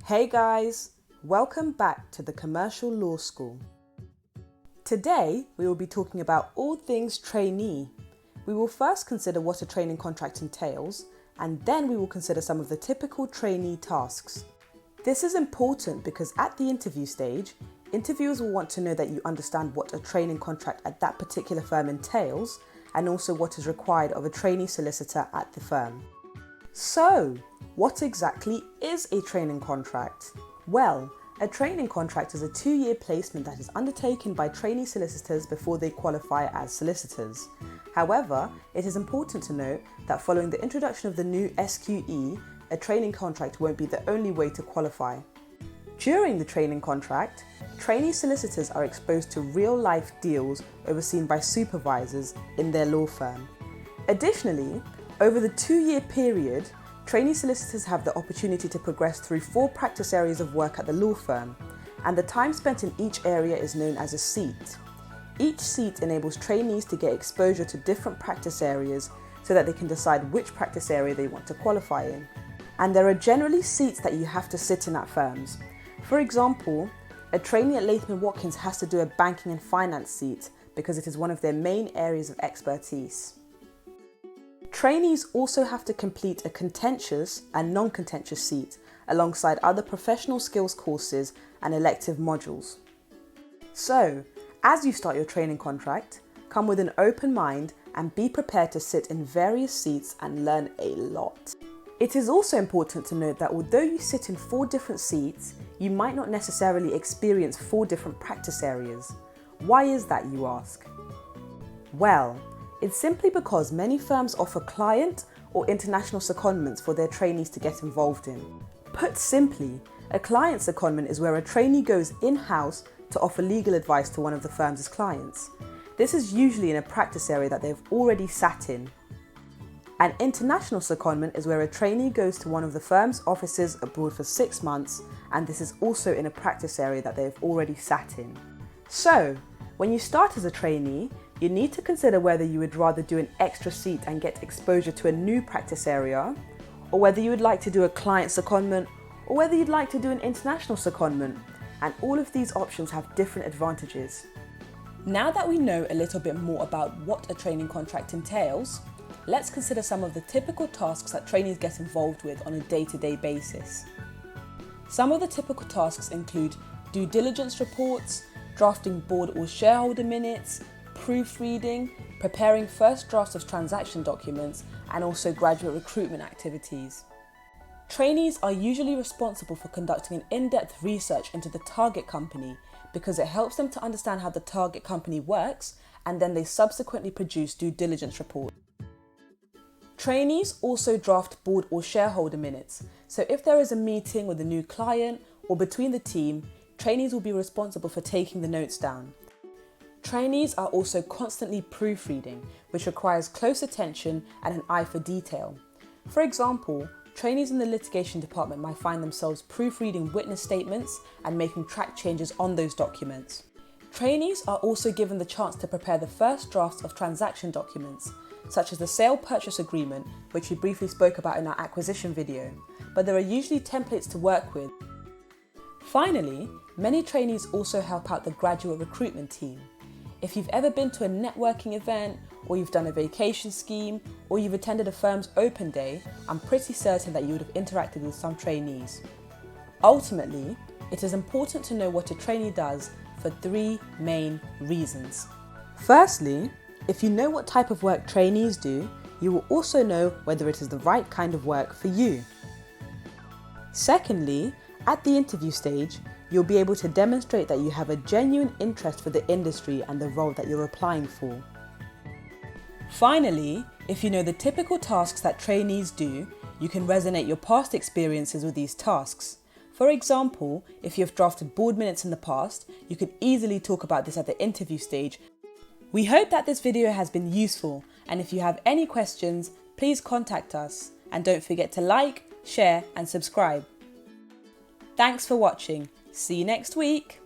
Hey guys, welcome back to the Commercial Law School. Today we will be talking about all things trainee. We will first consider what a training contract entails, and then we will consider some of the typical trainee tasks. This is important because at the interview stage, interviewers will want to know that you understand what a training contract at that particular firm entails, and also what is required of a trainee solicitor at the firm. So, what exactly is a training contract? Well, a training contract is a 2-year placement that is undertaken by trainee solicitors before they qualify as solicitors. However, it is important to note that following the introduction of the new SQE, a training contract won't be the only way to qualify. During the training contract, trainee solicitors are exposed to real-life deals overseen by supervisors in their law firm. Additionally, over the 2-year period, trainee solicitors have the opportunity to progress through 4 practice areas of work at the law firm, and the time spent in each area is known as a seat. Each seat enables trainees to get exposure to different practice areas so that they can decide which practice area they want to qualify in. And there are generally seats that you have to sit in at firms. For example, a trainee at Latham & Watkins has to do a banking and finance seat because it is one of their main areas of expertise. Trainees also have to complete a contentious and non-contentious seat alongside other professional skills courses and elective modules. So, as you start your training contract, come with an open mind and be prepared to sit in various seats and learn a lot. It is also important to note that although you sit in 4 different seats, you might not necessarily experience 4 different practice areas. Why is that, you ask? Well, it's simply because many firms offer client or international secondments for their trainees to get involved in. Put simply, a client secondment is where a trainee goes in-house to offer legal advice to one of the firm's clients. This is usually in a practice area that they've already sat in. An international secondment is where a trainee goes to one of the firm's offices abroad for 6 months, and this is also in a practice area that they've already sat in. So, when you start as a trainee, you need to consider whether you would rather do an extra seat and get exposure to a new practice area, or whether you would like to do a client secondment, or whether you'd like to do an international secondment, and all of these options have different advantages. Now that we know a little bit more about what a training contract entails, let's consider some of the typical tasks that trainees get involved with on a day-to-day basis. Some of the typical tasks include due diligence reports, drafting board or shareholder minutes, proofreading, preparing first drafts of transaction documents, and also graduate recruitment activities. Trainees are usually responsible for conducting an in-depth research into the target company because it helps them to understand how the target company works, and then they subsequently produce due diligence reports. Trainees also draft board or shareholder minutes, so if there is a meeting with a new client or between the team, trainees will be responsible for taking the notes down. Trainees are also constantly proofreading, which requires close attention and an eye for detail. For example, trainees in the litigation department might find themselves proofreading witness statements and making track changes on those documents. Trainees are also given the chance to prepare the first drafts of transaction documents, such as the sale purchase agreement, which we briefly spoke about in our acquisition video, but there are usually templates to work with. Finally, many trainees also help out the graduate recruitment team. If you've ever been to a networking event, or you've done a vacation scheme, or you've attended a firm's open day, I'm pretty certain that you would have interacted with some trainees. Ultimately, it is important to know what a trainee does for 3 main reasons. Firstly, if you know what type of work trainees do, you will also know whether it is the right kind of work for you. Secondly, at the interview stage, you'll be able to demonstrate that you have a genuine interest for the industry and the role that you're applying for. Finally, if you know the typical tasks that trainees do, you can resonate your past experiences with these tasks. For example, if you've drafted board minutes in the past, you could easily talk about this at the interview stage. We hope that this video has been useful, and if you have any questions, please contact us. And don't forget to like, share and subscribe. Thanks for watching. See you next week.